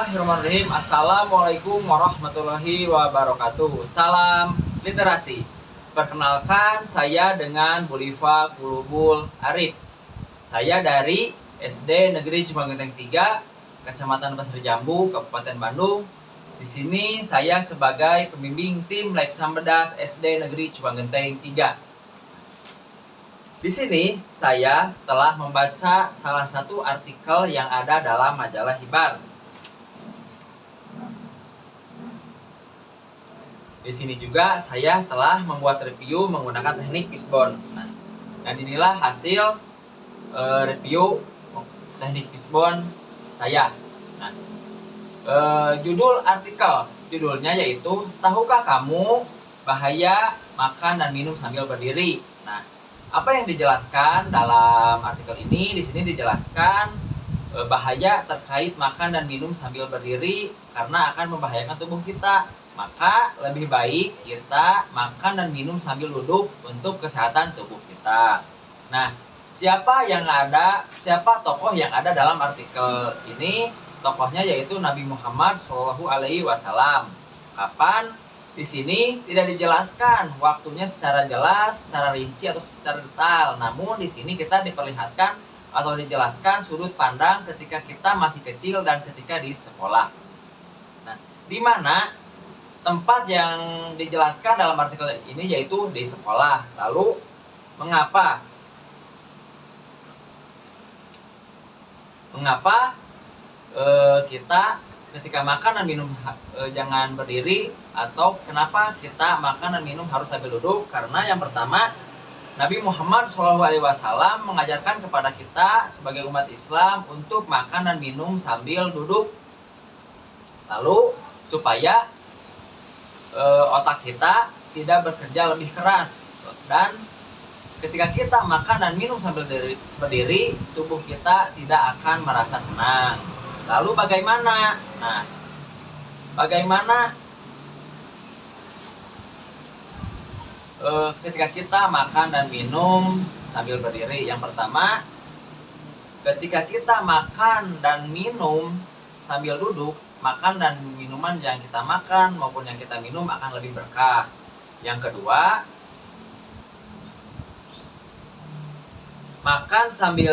Bismillahirrahmanirrahim. Assalamualaikum warahmatullahi wabarakatuh. Salam literasi. Perkenalkan, saya dengan Bulifa Kulubul Arif. Saya dari SD Negeri Cimagenteng 3, Kecamatan Pasir Jambu, Kabupaten Bandung. Di sini saya sebagai pembimbing tim Leksambedas SD Negeri Cimagenteng 3. Di sini saya telah membaca salah satu artikel yang ada dalam majalah Hibar. Di sini juga saya telah membuat review menggunakan teknik fishbone. Dan inilah hasil review teknik fishbone saya. Judul artikel, judulnya yaitu tahukah kamu bahaya makan dan minum sambil berdiri. Apa yang dijelaskan dalam artikel ini? Di sini dijelaskan bahaya terkait makan dan minum sambil berdiri karena akan membahayakan tubuh kita. Maka lebih baik kita makan dan minum sambil duduk untuk kesehatan tubuh kita. Siapa tokoh yang ada dalam artikel ini? Tokohnya yaitu Nabi Muhammad SAW. Kapan? Di sini tidak dijelaskan waktunya secara jelas, secara rinci atau secara detail. Namun di sini kita diperlihatkan atau dijelaskan sudut pandang ketika kita masih kecil dan ketika di sekolah. Di mana tempat yang dijelaskan dalam artikel ini yaitu di sekolah. Lalu mengapa kita ketika makan dan minum jangan berdiri, atau kenapa kita makan dan minum harus sambil duduk? Karena yang pertama, Nabi Muhammad SAW mengajarkan kepada kita sebagai umat Islam untuk makan dan minum sambil duduk. Lalu supaya otak kita tidak bekerja lebih keras, dan ketika kita makan dan minum sambil berdiri, tubuh kita tidak akan merasa senang. Lalu bagaimana? Ketika kita makan dan minum sambil berdiri? Yang pertama, ketika kita makan dan minum sambil duduk, makan dan minuman yang kita makan maupun yang kita minum akan lebih berkah. Yang kedua, makan sambil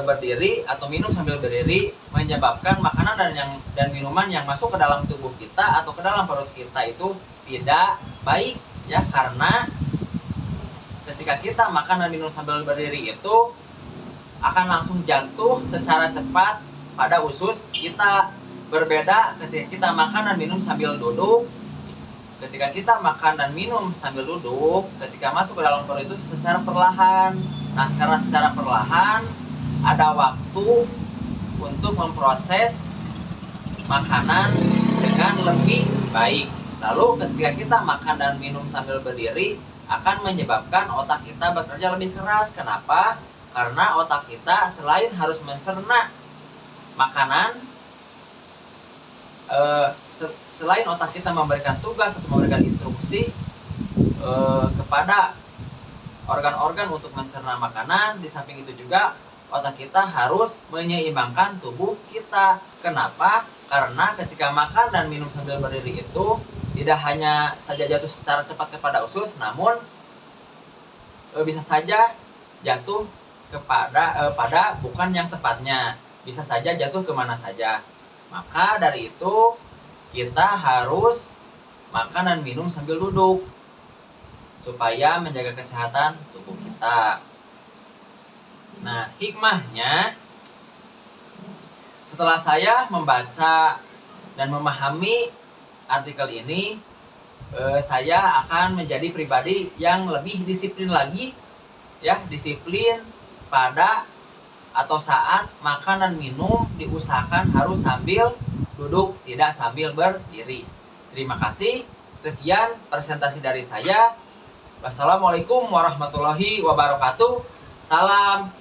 berdiri atau minum sambil berdiri menyebabkan makanan dan minuman yang masuk ke dalam tubuh kita atau ke dalam perut kita itu tidak baik, ya, karena ketika kita makan dan minum sambil berdiri itu akan langsung jatuh secara cepat pada usus kita. Berbeda ketika kita makan dan minum sambil duduk. Ketika kita makan dan minum sambil duduk, ketika masuk ke dalam perut itu secara perlahan. Karena secara perlahan ada waktu untuk memproses makanan dengan lebih baik. Lalu ketika kita makan dan minum sambil berdiri akan menyebabkan otak kita bekerja lebih keras. Kenapa? Karena otak kita selain harus mencerna makanan, selain otak kita memberikan tugas atau memberikan instruksi kepada organ-organ untuk mencerna makanan, di samping itu juga otak kita harus menyeimbangkan tubuh kita. Kenapa? Karena ketika makan dan minum sambil berdiri itu tidak hanya saja jatuh secara cepat kepada usus, namun bisa saja jatuh pada bukan yang tepatnya, bisa saja jatuh kemana saja. Maka dari itu kita harus makan dan minum sambil duduk supaya menjaga kesehatan tubuh kita. Hikmahnya, setelah saya membaca dan memahami artikel ini, saya akan menjadi pribadi yang lebih disiplin lagi, ya, disiplin pada atau saat makan dan minum diusahakan harus sambil duduk, tidak sambil berdiri. Terima kasih. Sekian presentasi dari saya. Wassalamualaikum warahmatullahi wabarakatuh. Salam